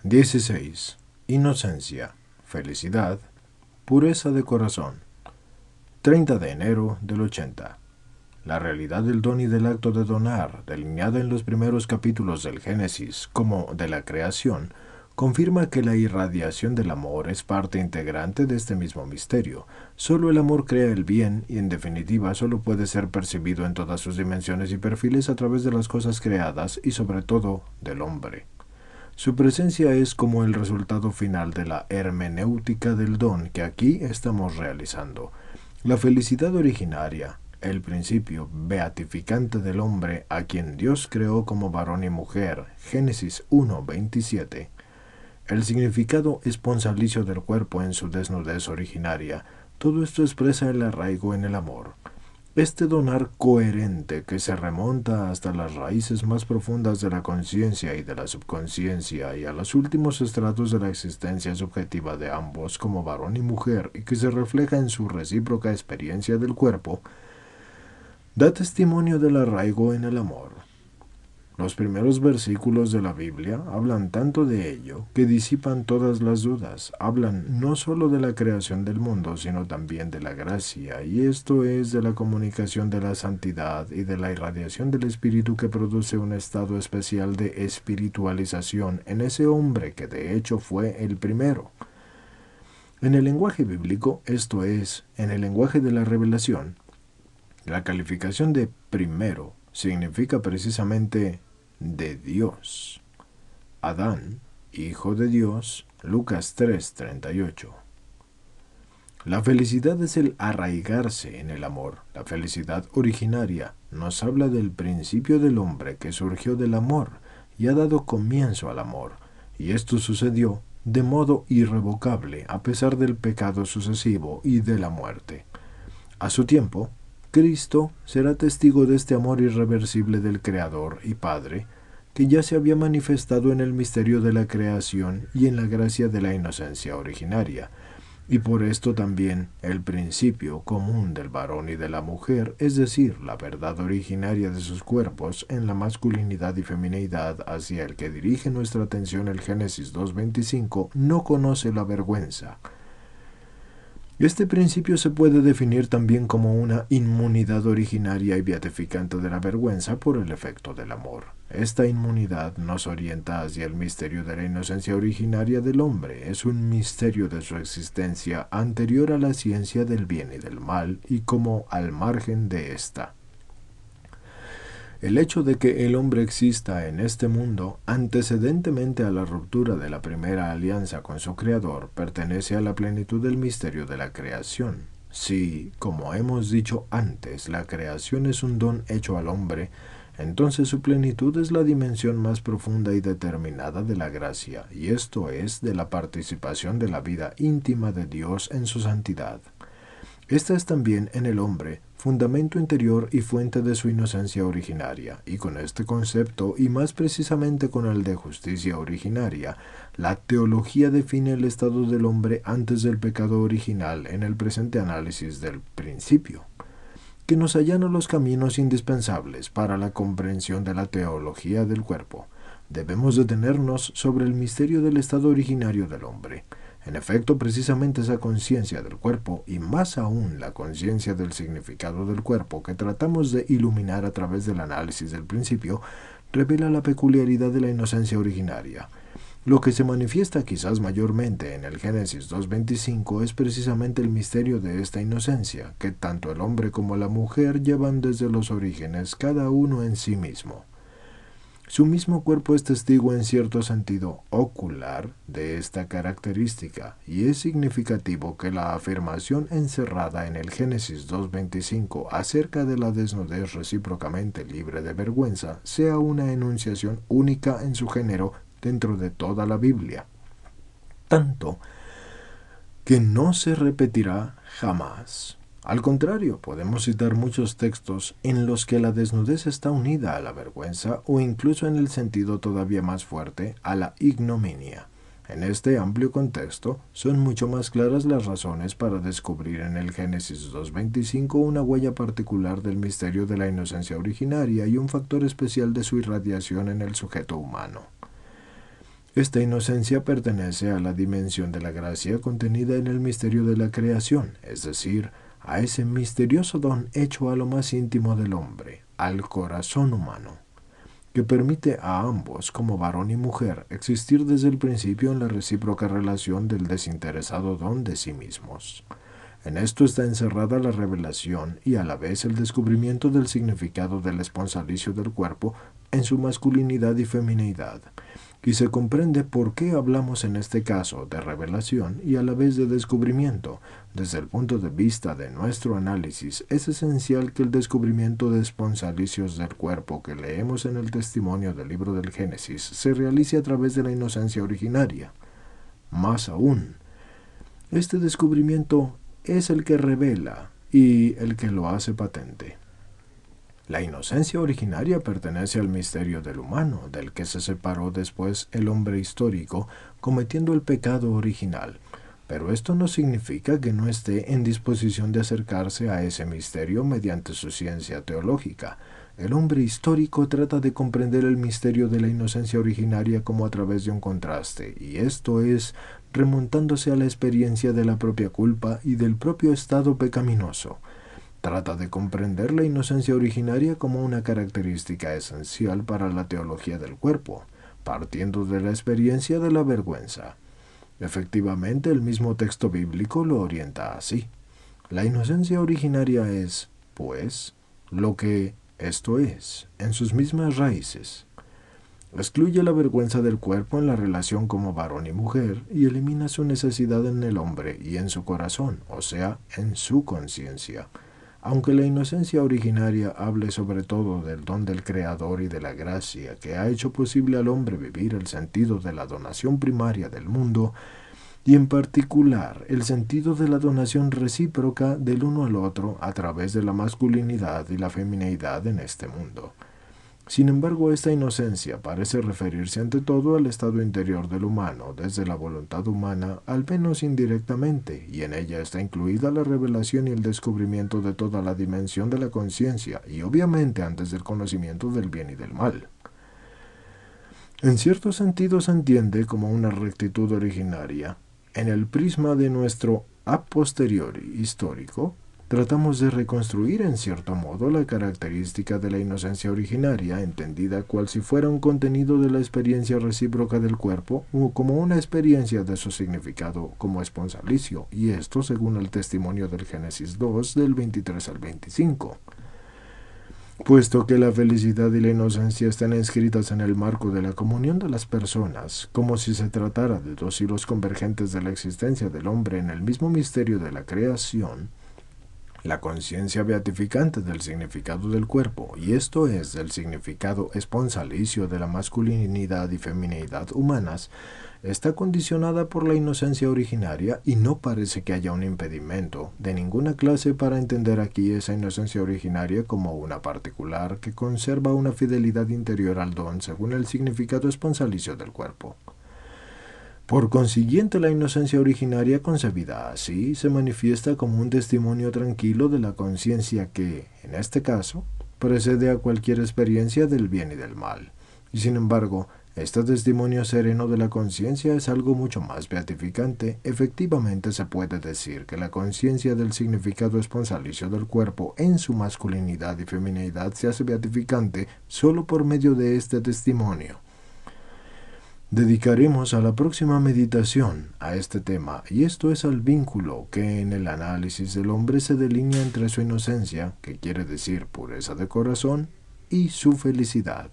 16. Inocencia, felicidad, pureza de corazón. 30 de enero del 80. La realidad del don y del acto de donar, delineada en los primeros capítulos del Génesis como de la creación, confirma que la irradiación del amor es parte integrante de este mismo misterio. Solo el amor crea el bien y, en definitiva, solo puede ser percibido en todas sus dimensiones y perfiles a través de las cosas creadas y, sobre todo, del hombre. Su presencia es como el resultado final de la hermenéutica del don que aquí estamos realizando. La felicidad originaria, el principio beatificante del hombre a quien Dios creó como varón y mujer, Génesis 1:27. El significado esponsalicio del cuerpo en su desnudez originaria, todo esto expresa el arraigo en el amor. Este donar coherente que se remonta hasta las raíces más profundas de la conciencia y de la subconsciencia y a los últimos estratos de la existencia subjetiva de ambos como varón y mujer y que se refleja en su recíproca experiencia del cuerpo, da testimonio del arraigo en el amor. Los primeros versículos de la Biblia hablan tanto de ello que disipan todas las dudas. Hablan no solo de la creación del mundo, sino también de la gracia, y esto es de la comunicación de la santidad y de la irradiación del Espíritu que produce un estado especial de espiritualización en ese hombre que de hecho fue el primero. En el lenguaje bíblico, esto es, en el lenguaje de la revelación, la calificación de primero significa precisamente de Dios. Adán, hijo de Dios, Lucas 3:38. La felicidad es el arraigarse en el amor. La felicidad originaria nos habla del principio del hombre que surgió del amor y ha dado comienzo al amor, y esto sucedió de modo irrevocable a pesar del pecado sucesivo y de la muerte. A su tiempo, Cristo será testigo de este amor irreversible del Creador y Padre, que ya se había manifestado en el misterio de la creación y en la gracia de la inocencia originaria, y por esto también el principio común del varón y de la mujer, es decir, la verdad originaria de sus cuerpos en la masculinidad y feminidad hacia el que dirige nuestra atención el Génesis 2:25, no conoce la vergüenza. Este principio se puede definir también como una inmunidad originaria y beatificante de la vergüenza por el efecto del amor. Esta inmunidad nos orienta hacia el misterio de la inocencia originaria del hombre. Es un misterio de su existencia anterior a la ciencia del bien y del mal y como al margen de ésta. El hecho de que el hombre exista en este mundo antecedentemente a la ruptura de la primera alianza con su Creador pertenece a la plenitud del misterio de la creación. Si, como hemos dicho antes, la creación es un don hecho al hombre, entonces su plenitud es la dimensión más profunda y determinada de la gracia, y esto es de la participación de la vida íntima de Dios en su santidad. Esta es también en el hombre fundamento interior y fuente de su inocencia originaria, y con este concepto, y más precisamente con el de justicia originaria, la teología define el estado del hombre antes del pecado original en el presente análisis del principio, que nos allana los caminos indispensables para la comprensión de la teología del cuerpo. Debemos detenernos sobre el misterio del estado originario del hombre. En efecto, precisamente esa conciencia del cuerpo, y más aún la conciencia del significado del cuerpo que tratamos de iluminar a través del análisis del principio, revela la peculiaridad de la inocencia originaria. Lo que se manifiesta quizás mayormente en el Génesis 2:25 es precisamente el misterio de esta inocencia, que tanto el hombre como la mujer llevan desde los orígenes, cada uno en sí mismo. Su mismo cuerpo es testigo en cierto sentido ocular de esta característica, y es significativo que la afirmación encerrada en el Génesis 2:25 acerca de la desnudez recíprocamente libre de vergüenza sea una enunciación única en su género dentro de toda la Biblia, tanto que no se repetirá jamás. Al contrario, podemos citar muchos textos en los que la desnudez está unida a la vergüenza o incluso en el sentido todavía más fuerte a la ignominia. En este amplio contexto, son mucho más claras las razones para descubrir en el Génesis 2:25 una huella particular del misterio de la inocencia originaria y un factor especial de su irradiación en el sujeto humano. Esta inocencia pertenece a la dimensión de la gracia contenida en el misterio de la creación, es decir, a ese misterioso don hecho a lo más íntimo del hombre, al corazón humano, que permite a ambos, como varón y mujer, existir desde el principio en la recíproca relación del desinteresado don de sí mismos. En esto está encerrada la revelación y a la vez el descubrimiento del significado del esponsalicio del cuerpo en su masculinidad y femineidad, y se comprende por qué hablamos en este caso de revelación y a la vez de descubrimiento. Desde el punto de vista de nuestro análisis, es esencial que el descubrimiento de esponsalicios del cuerpo que leemos en el testimonio del libro del Génesis se realice a través de la inocencia originaria. Más aún, este descubrimiento es el que revela y el que lo hace patente. La inocencia originaria pertenece al misterio del humano, del que se separó después el hombre histórico, cometiendo el pecado original. Pero esto no significa que no esté en disposición de acercarse a ese misterio mediante su ciencia teológica. El hombre histórico trata de comprender el misterio de la inocencia originaria como a través de un contraste, y esto es remontándose a la experiencia de la propia culpa y del propio estado pecaminoso. Trata de comprender la inocencia originaria como una característica esencial para la teología del cuerpo, partiendo de la experiencia de la vergüenza. Efectivamente, el mismo texto bíblico lo orienta así. La inocencia originaria es, pues, lo que esto es, en sus mismas raíces. Excluye la vergüenza del cuerpo en la relación como varón y mujer y elimina su necesidad en el hombre y en su corazón, o sea, en su conciencia. Aunque la inocencia originaria hable sobre todo del don del Creador y de la gracia que ha hecho posible al hombre vivir el sentido de la donación primaria del mundo, y en particular el sentido de la donación recíproca del uno al otro a través de la masculinidad y la femineidad en este mundo. Sin embargo, esta inocencia parece referirse ante todo al estado interior del humano, desde la voluntad humana, al menos indirectamente, y en ella está incluida la revelación y el descubrimiento de toda la dimensión de la conciencia, y obviamente antes del conocimiento del bien y del mal. En cierto sentido se entiende como una rectitud originaria. En el prisma de nuestro a posteriori histórico, tratamos de reconstruir en cierto modo la característica de la inocencia originaria, entendida cual si fuera un contenido de la experiencia recíproca del cuerpo o como una experiencia de su significado como esponsalicio, y esto según el testimonio del Génesis 2 del 23 al 25. Puesto que la felicidad y la inocencia están inscritas en el marco de la comunión de las personas, como si se tratara de dos hilos convergentes de la existencia del hombre en el mismo misterio de la creación, la conciencia beatificante del significado del cuerpo, y esto es del significado esponsalicio de la masculinidad y femineidad humanas, está condicionada por la inocencia originaria y no parece que haya un impedimento de ninguna clase para entender aquí esa inocencia originaria como una particular que conserva una fidelidad interior al don según el significado esponsalicio del cuerpo. Por consiguiente, la inocencia originaria concebida así se manifiesta como un testimonio tranquilo de la conciencia que, en este caso, precede a cualquier experiencia del bien y del mal. Y sin embargo, este testimonio sereno de la conciencia es algo mucho más beatificante. Efectivamente, se puede decir que la conciencia del significado esponsalicio del cuerpo en su masculinidad y femineidad se hace beatificante solo por medio de este testimonio. Dedicaremos a la próxima meditación a este tema, y esto es al vínculo que en el análisis del hombre se delinea entre su inocencia, que quiere decir pureza de corazón, y su felicidad.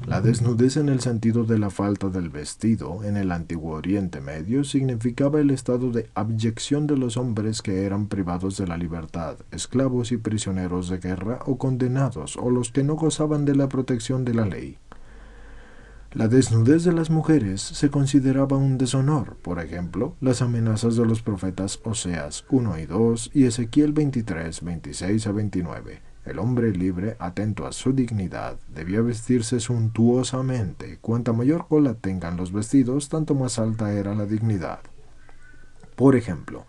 La desnudez en el sentido de la falta del vestido en el antiguo Oriente Medio significaba el estado de abyección de los hombres que eran privados de la libertad, esclavos y prisioneros de guerra o condenados, o los que no gozaban de la protección de la ley. La desnudez de las mujeres se consideraba un deshonor, por ejemplo, las amenazas de los profetas Oseas 1 y 2 y Ezequiel 23, 26 a 29. El hombre libre, atento a su dignidad, debía vestirse suntuosamente. Cuanta mayor cola tengan los vestidos, tanto más alta era la dignidad. Por ejemplo,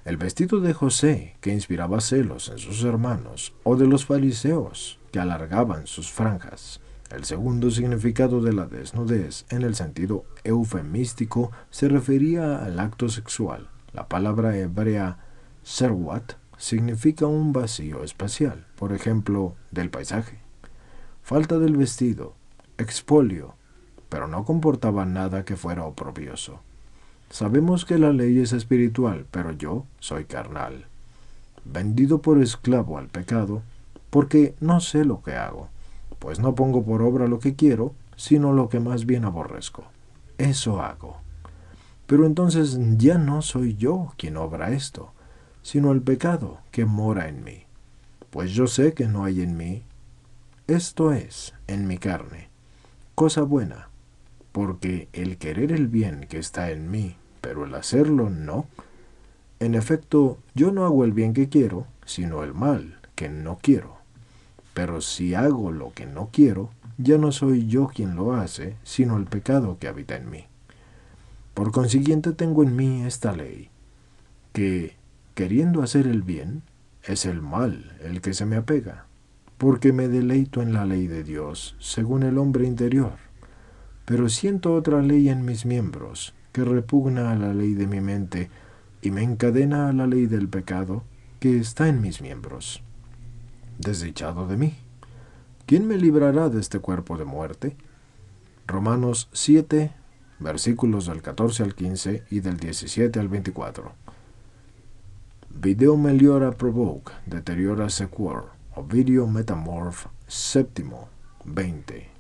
el vestido de José, que inspiraba celos en sus hermanos, o de los fariseos, que alargaban sus franjas. El segundo significado de la desnudez, en el sentido eufemístico, se refería al acto sexual. La palabra hebrea serwat significa un vacío espacial, por ejemplo, del paisaje. Falta del vestido, expolio, pero no comportaba nada que fuera oprobioso. Sabemos que la ley es espiritual, pero yo soy carnal, vendido por esclavo al pecado, porque no sé lo que hago, pues no pongo por obra lo que quiero, sino lo que más bien aborrezco. Eso hago. Pero entonces ya no soy yo quien obra esto, sino el pecado que mora en mí. Pues yo sé que no hay en mí, esto es, en mi carne, cosa buena, porque el querer el bien que está en mí, pero el hacerlo no. En efecto, yo no hago el bien que quiero, sino el mal que no quiero. Pero si hago lo que no quiero, ya no soy yo quien lo hace, sino el pecado que habita en mí. Por consiguiente tengo en mí esta ley, que, queriendo hacer el bien, es el mal el que se me apega, porque me deleito en la ley de Dios, según el hombre interior. Pero siento otra ley en mis miembros, que repugna a la ley de mi mente y me encadena a la ley del pecado que está en mis miembros. Desdichado de mí, ¿quién me librará de este cuerpo de muerte? Romanos 7, versículos del 14 al 15 y del 17 al 24. Video meliora provoke, deteriora sequor, Ovidio metamorph, séptimo, 20.